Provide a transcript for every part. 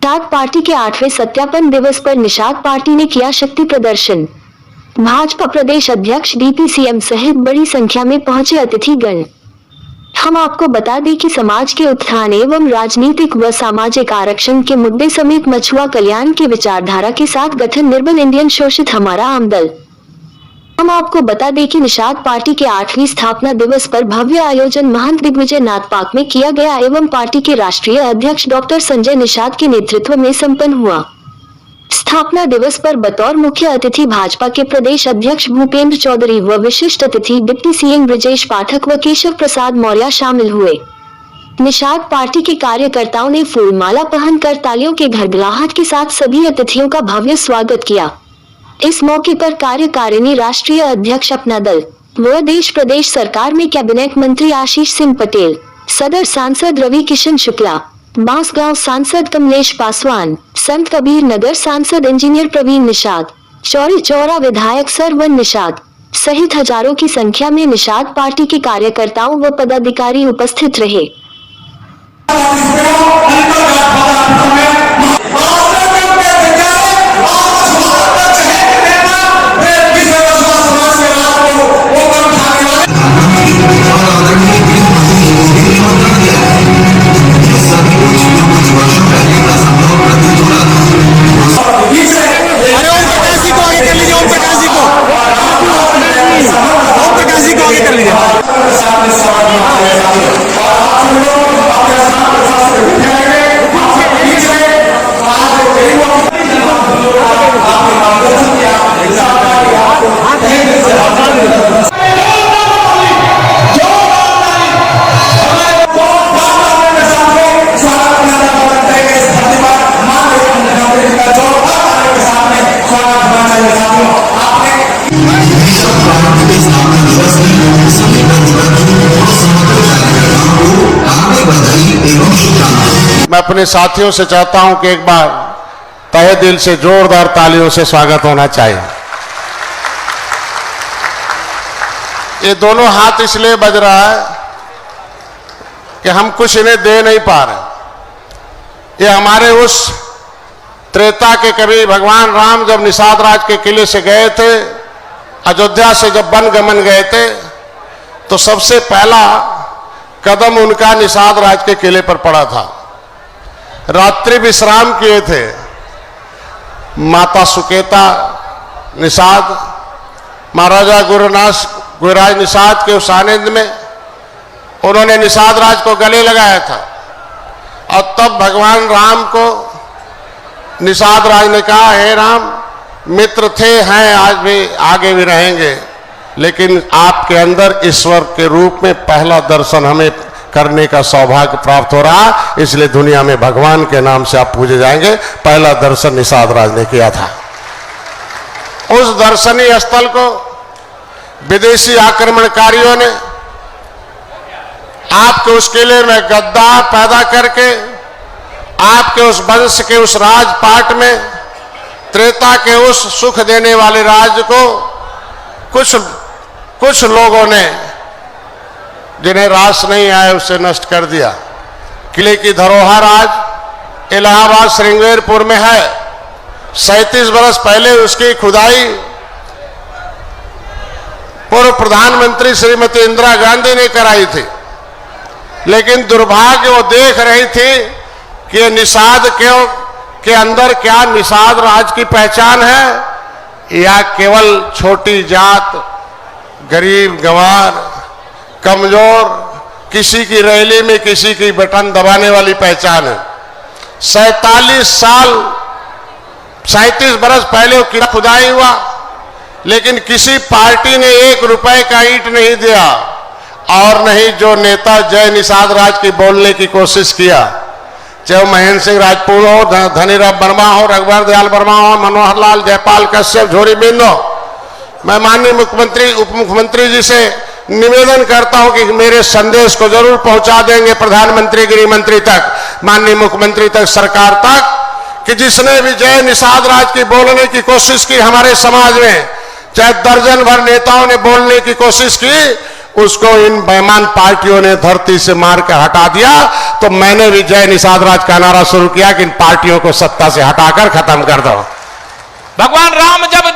Nishad party के 8वें सत्यापन दिवस पर निषाद पार्टी ने किया शक्ति प्रदर्शन। भाजपा प्रदेश अध्यक्ष DPCM सहित बड़ी संख्या में पहुंचे अतिथिगण। हम आपको बता दें कि समाज के उत्थान एवं राजनीतिक व सामाजिक आरक्षण के मुद्दे समेत मछुआ कल्याण की विचारधारा के साथ गठन निर्बल इंडियन शोषित हमारा आम दल। हम आपको बता दें कि निषाद पार्टी के 8वीं स्थापना दिवस पर भव्य आयोजन महंत दिग्विजय नाथ पार्क में किया गया एवं पार्टी के राष्ट्रीय अध्यक्ष डॉक्टर संजय निषाद के नेतृत्व में संपन्न हुआ। स्थापना दिवस पर बतौर मुख्य अतिथि भाजपा के प्रदेश अध्यक्ष भूपेंद्र चौधरी व विशिष्ट अतिथि डिप्टी सीएम ब्रजेश पाठक व केशव प्रसाद मौर्य शामिल हुए। निषाद पार्टी के कार्यकर्ताओं ने फूलमाला पहनकर तालियों के घड़घड़ाहट के साथ सभी अतिथियों का भव्य स्वागत किया। इस मौके पर कार्यकारिणी राष्ट्रीय अध्यक्ष अपना दल व देश प्रदेश सरकार में कैबिनेट मंत्री आशीष सिंह पटेल, सदर सांसद रवि किशन शुक्ला, बांसगांव सांसद कमलेश पासवान, संत कबीर नगर सांसद इंजीनियर प्रवीण निषाद, चौरी चौरा विधायक सरवन निषाद सहित हजारों की संख्या में निषाद पार्टी के कार्यकर्ताओं व पदाधिकारी उपस्थित रहे। मैं अपने साथियों से चाहता हूं कि एक बार तहे दिल से जोरदार तालियों से स्वागत होना चाहिए। ये दोनों हाथ इसलिए बज रहा है कि हम कुछ इन्हें दे नहीं पा रहे। ये हमारे उस त्रेता के कवि भगवान राम जब निषाद राज के किले से गए थे, अयोध्या से जब वन गमन गए थे, तो सबसे पहला कदम उनका निषाद राज के किले पर पड़ा था। रात्रि विश्राम किए थे। माता सुकेता निषाद, महाराजा गुरुराज निषाद के उस सानिध्य में उन्होंने निषाद राज को गले लगाया था और तब भगवान राम को निषाद राज ने कहा, हे राम, मित्र थे, हैं, आज भी, आगे भी रहेंगे, लेकिन आपके अंदर ईश्वर के रूप में पहला दर्शन हमें करने का सौभाग्य प्राप्त हो रहा, इसलिए दुनिया में भगवान के नाम से आप पूजे जाएंगे। पहला दर्शन निषाद राज ने किया था। उस दर्शनीय स्थल को विदेशी आक्रमणकारियों ने आपके उस किले में गद्दार पैदा करके आपके उस वंश के उस राजपाट में त्रेता के उस सुख देने वाले राज्य को कुछ लोगों ने, जिन्हें रास नहीं आए, उसे नष्ट कर दिया। किले की धरोहर आज इलाहाबाद श्रृंगेरपुर में है। 37 वर्ष पहले उसकी खुदाई पूर्व प्रधानमंत्री श्रीमती इंदिरा गांधी ने कराई थी, लेकिन दुर्भाग्य वो देख रही थी कि ये निषाद के अंदर क्या निषाद राज की पहचान है या केवल छोटी जात, गरीब, गंवार, कमजोर, किसी की रैली में किसी की बटन दबाने वाली पहचान है। 37 बरस पहले वो किला खुदाई हुआ, लेकिन किसी पार्टी ने 1 रुपए का ईंट नहीं दिया और नहीं जो नेता जय निषाद राज की बोलने की कोशिश किया, चाहे महेंद्र सिंह राजपूत हो, धनीराम वर्मा हो, रघुवर दयाल वर्मा हो, मनोहर लाल, जयपाल कश्यप, झोरी बिंदु। मैं माननीय मुख्यमंत्री, उप मुख्यमंत्री जी से निवेदन करता हूं कि मेरे संदेश को जरूर पहुंचा देंगे प्रधानमंत्री, गृह मंत्री तक, माननीय मुख्यमंत्री तक, सरकार तक, कि जिसने भी जय निषाद राज की बोलने की कोशिश की हमारे समाज में, चाहे दर्जन भर नेताओं ने बोलने की कोशिश की, उसको इन बेईमान पार्टियों ने धरती से मार कर हटा दिया। तो तो मैंने भी जय निषाद राज का नारा शुरू किया कि इन पार्टियों को सत्ता से हटाकर खत्म कर दो। भगवान राम जब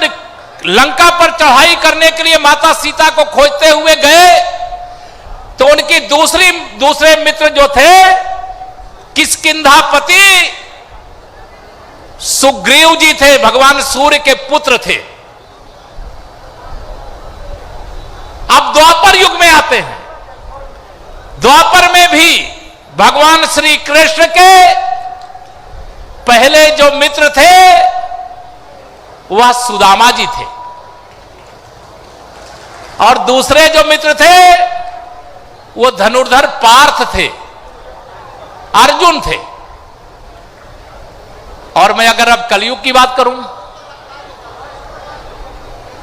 लंका पर चढ़ाई करने के लिए माता सीता को खोजते हुए गए तो उनकी दूसरे मित्र जो थे किष्किंधापति सुग्रीव जी थे, भगवान सूर्य के पुत्र थे। अब द्वापर युग में आते हैं। द्वापर में भी भगवान श्री कृष्ण के पहले जो मित्र थे वह सुदामा जी थे और दूसरे जो मित्र थे वो धनुर्धर पार्थ थे, अर्जुन थे। और मैं अगर अब कलयुग की बात करूं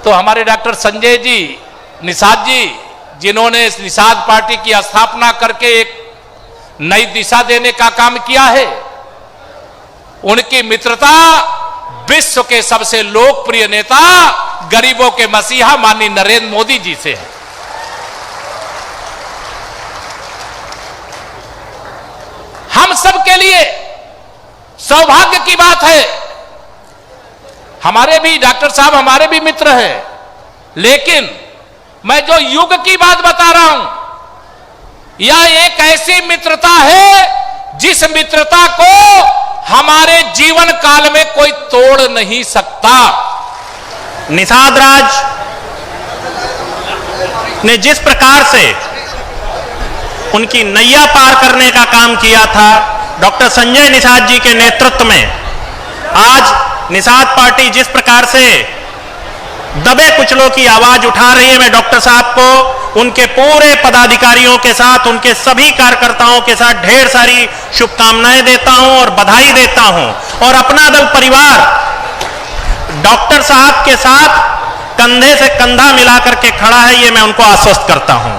तो हमारे डॉक्टर संजय जी निषाद जी, जिन्होंने इस निषाद पार्टी की स्थापना करके एक नई दिशा देने का काम किया है, उनकी मित्रता विश्व के सबसे लोकप्रिय नेता गरीबों के मसीहा माननीय नरेंद्र मोदी जी से है। हम सब के लिए सौभाग्य की बात है, हमारे भी डॉक्टर साहब हमारे भी मित्र हैं, लेकिन मैं जो युग की बात बता रहा हूं यह एक ऐसी मित्रता है जिस मित्रता को हमारे जीवन काल में कोई तोड़ नहीं सकता। निषाद राज ने जिस प्रकार से उनकी नैया पार करने का काम किया था, डॉक्टर संजय निषाद जी के नेतृत्व में आज निषाद पार्टी जिस प्रकार से दबे कुचलों की आवाज उठा रही है, मैं डॉक्टर साहब को उनके पूरे पदाधिकारियों के साथ, उनके सभी कार्यकर्ताओं के साथ ढेर सारी शुभकामनाएं देता हूं और बधाई देता हूं और अपना दल परिवार डॉक्टर साहब के साथ कंधे से कंधा मिलाकर के खड़ा है, ये मैं उनको आश्वस्त करता हूं।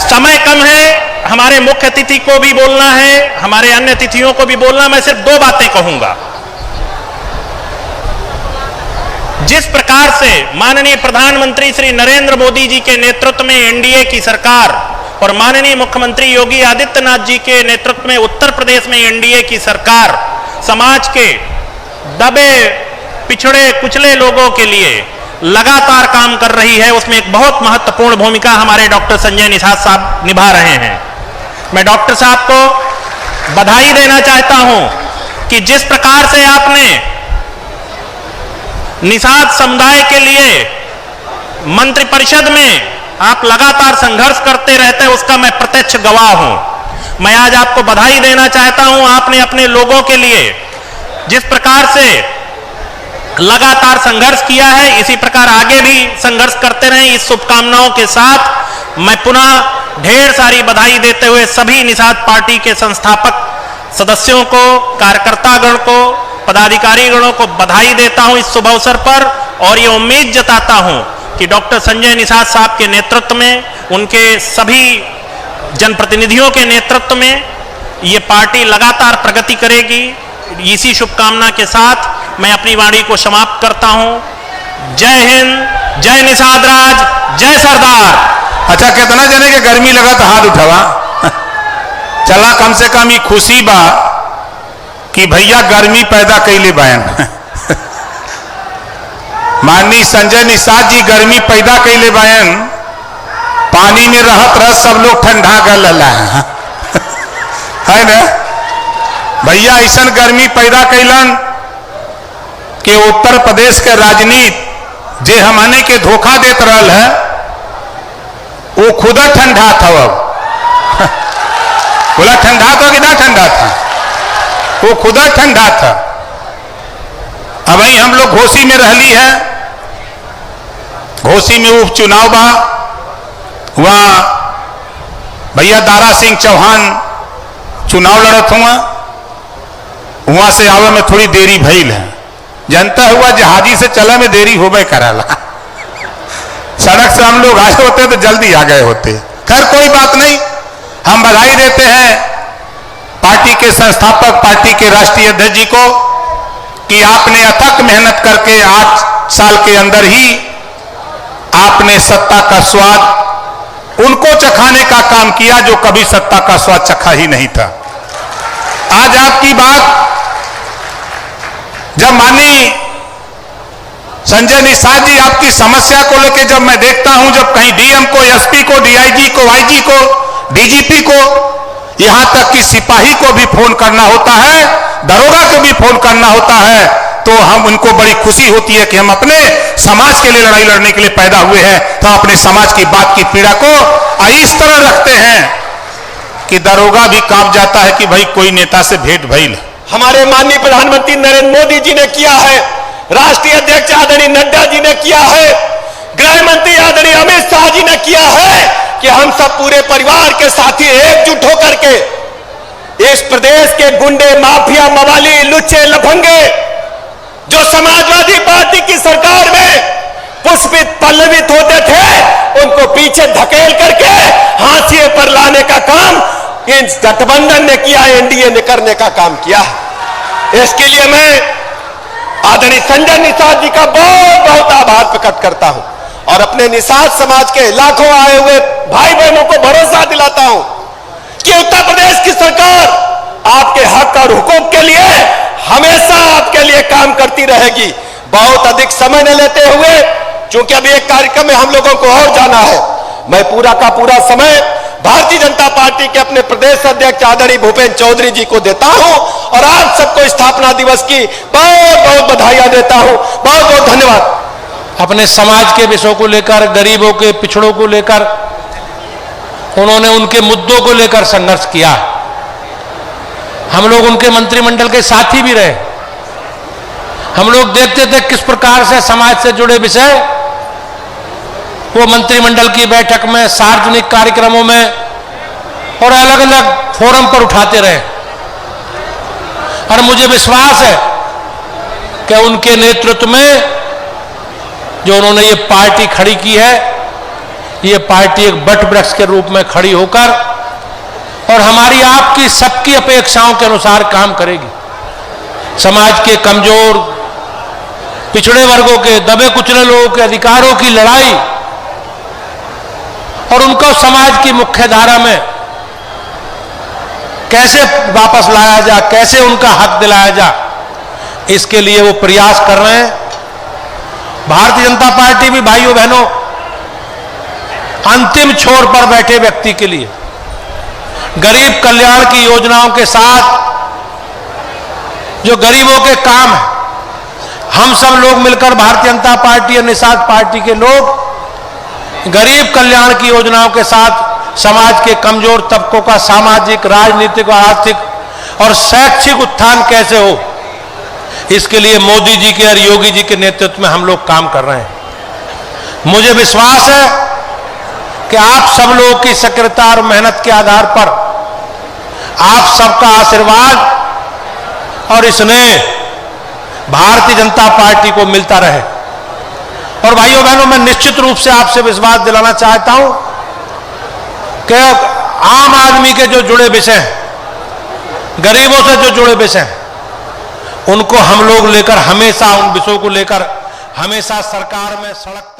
समय कम है, हमारे मुख्य अतिथि को भी बोलना है, हमारे अन्य अतिथियों को भी बोलना, मैं सिर्फ दो बातें कहूंगा। जिस प्रकार से माननीय प्रधानमंत्री श्री नरेंद्र मोदी जी के नेतृत्व में एनडीए की सरकार और माननीय मुख्यमंत्री योगी आदित्यनाथ जी के नेतृत्व में उत्तर प्रदेश में एनडीए की सरकार समाज के दबे पिछड़े कुचले लोगों के लिए लगातार काम कर रही है, उसमें एक बहुत महत्वपूर्ण भूमिका हमारे डॉक्टर संजय निषाद साहब निभा रहे हैं। मैं डॉक्टर साहब को बधाई देना चाहता हूं कि जिस प्रकार से आपने निषाद समुदाय के लिए मंत्रिपरिषद में आप लगातार संघर्ष करते रहते हैं, उसका मैं प्रत्यक्ष गवाह हूं। मैं आज आपको बधाई देना चाहता हूं, आपने अपने लोगों के लिए जिस प्रकार से लगातार संघर्ष किया है, इसी प्रकार आगे भी संघर्ष करते रहें। इस शुभकामनाओं के साथ मैं पुनः ढेर सारी बधाई देते हुए सभी निषाद पार्टी के संस्थापक सदस्यों को, कार्यकर्तागण को, पदाधिकारी गणों को बधाई देता हूं इस शुभ अवसर पर और ये उम्मीद जताता हूं कि डॉक्टर संजय निषाद साहब के नेतृत्व में, उनके सभी जनप्रतिनिधियों के नेतृत्व में ये पार्टी लगातार प्रगति करेगी। इसी शुभकामना के साथ मैं अपनी वाणी को समाप्त करता हूं। जय हिंद, जय निषाद राज, जय सरदार। अच्छा, कितना जने के गर्मी लगा तो हाथ उठावा। चला कम से कम ये खुशी बा कि भैया गर्मी पैदा कैले बयान। माननीय संजय निषाद जी गर्मी पैदा कैले बयान, पानी में रहत रह सब लोग ठंडा गल है ना भैया। ऐसा गर्मी पैदा कैलन कि उत्तर प्रदेश के राजनीति जे हमने के धोखा देत रहल है वो खुद ठंडा था। अब बोला ठंडा था कि ना ठंडा था, वो खुद ठंडा था। अब वही हम लोग घोसी में रहली है, घोसी में उपचुनाव बा, वहां भैया दारा सिंह चौहान चुनाव लड़त हुआ, वहां से आवे में थोड़ी देरी भइल है। जनता हुआ जहाजी से चला में देरी होबे कराला, सड़क से हम लोग आए होते तो जल्दी आ गए होते। खैर कोई बात नहीं, हम बधाई देते हैं पार्टी के संस्थापक, पार्टी के राष्ट्रीय अध्यक्ष जी को कि आपने अथक मेहनत करके 8 साल के अंदर ही आपने सत्ता का स्वाद उनको चखा का काम किया जो कभी सत्ता का स्वाद चखा ही नहीं था। आज आपकी बात जब माननीय संजय निषाद जी आपकी समस्या को लेकर जब मैं देखता हूं, जब कहीं डीएम को, एसपी को, डीआईजी को, आईजी को, डीजीपी को, यहां तक कि सिपाही को भी फोन करना होता है, दरोगा को भी फोन करना होता है, तो हम उनको बड़ी खुशी होती है कि हम अपने समाज के लिए लड़ाई लड़ने के लिए पैदा हुए हैं, तो अपने समाज की बात की पीड़ा को इस तरह रखते हैं कि दरोगा भी कांप जाता है कि भाई कोई नेता से भेंट भइल। हमारे माननीय प्रधानमंत्री नरेंद्र मोदी जी ने किया है, राष्ट्रीय अध्यक्ष आदरणीय नड्डा जी ने किया है, गृह मंत्री आदरणीय अमित शाह जी ने किया है कि हम सब पूरे परिवार के साथी एकजुट होकर के इस प्रदेश के गुंडे, माफिया, मवाली, लुच्चे, लफंगे जो समाजवादी पार्टी की सरकार में पुष्पित पल्लवित होते थे, उनको पीछे धकेल करके हाशिए पर लाने का काम इन गठबंधन ने किया, एनडीए ने करने का काम किया है। इसके लिए मैं आदरणीय संजय निषाद जी का बहुत बहुत आभार प्रकट करता हूं और अपने निषाद समाज के लाखों आए हुए भाई बहनों को भरोसा दिलाता हूं कि उत्तर प्रदेश की सरकार आपके हक और हुकूक के लिए हमेशा आपके लिए काम करती रहेगी। बहुत अधिक समय न लेते हुए, क्योंकि अभी एक कार्यक्रम में हम लोगों को और जाना है, मैं पूरा का पूरा समय भारतीय जनता पार्टी के अपने प्रदेश अध्यक्ष आदरणीय भूपेंद्र चौधरी जी को देता हूं और आप सबको स्थापना दिवस की बहुत बहुत बधाइयां देता हूं। बहुत बहुत धन्यवाद। अपने समाज के विषयों को लेकर, गरीबों के, पिछड़ों को लेकर, उन्होंने उनके मुद्दों को लेकर संघर्ष किया। हम लोग उनके मंत्रिमंडल के साथी भी रहे। हम लोग देखते थे किस प्रकार से समाज से जुड़े विषय वो मंत्रिमंडल की बैठक में, सार्वजनिक कार्यक्रमों में और अलग अलग फोरम पर उठाते रहे। और मुझे विश्वास है कि उनके नेतृत्व में जो उन्होंने ये पार्टी खड़ी की है, ये पार्टी एक बट वृक्ष के रूप में खड़ी होकर और हमारी, आपकी, सबकी अपेक्षाओं के अनुसार काम करेगी। समाज के कमजोर, पिछड़े वर्गों के, दबे कुचले लोगों के अधिकारों की लड़ाई और उनको समाज की मुख्य धारा में कैसे वापस लाया जा, कैसे उनका हक दिलाया जा, इसके लिए वो प्रयास कर रहे हैं। भारतीय जनता पार्टी भी भाइयों बहनों अंतिम छोर पर बैठे व्यक्ति के लिए गरीब कल्याण की योजनाओं के साथ जो गरीबों के काम है, हम सब लोग मिलकर, भारतीय जनता पार्टी और निषाद पार्टी के लोग गरीब कल्याण की योजनाओं के साथ समाज के कमजोर तबकों का सामाजिक, राजनीतिक और आर्थिक और शैक्षिक उत्थान कैसे हो, इसके लिए मोदी जी के और योगी जी के नेतृत्व में हम लोग काम कर रहे हैं। मुझे विश्वास है कि आप सब लोगों की सक्रियता और मेहनत के आधार पर, आप सबका आशीर्वाद और स्नेह भारतीय जनता पार्टी को मिलता रहे। और भाइयों बहनों, मैं निश्चित रूप से आपसे विश्वास दिलाना चाहता हूं कि आम आदमी के जो जुड़े विषय हैं, गरीबों से जो जुड़े विषय हैं, उनको हम लोग लेकर हमेशा, उन विषयों को लेकर हमेशा सरकार में, सड़क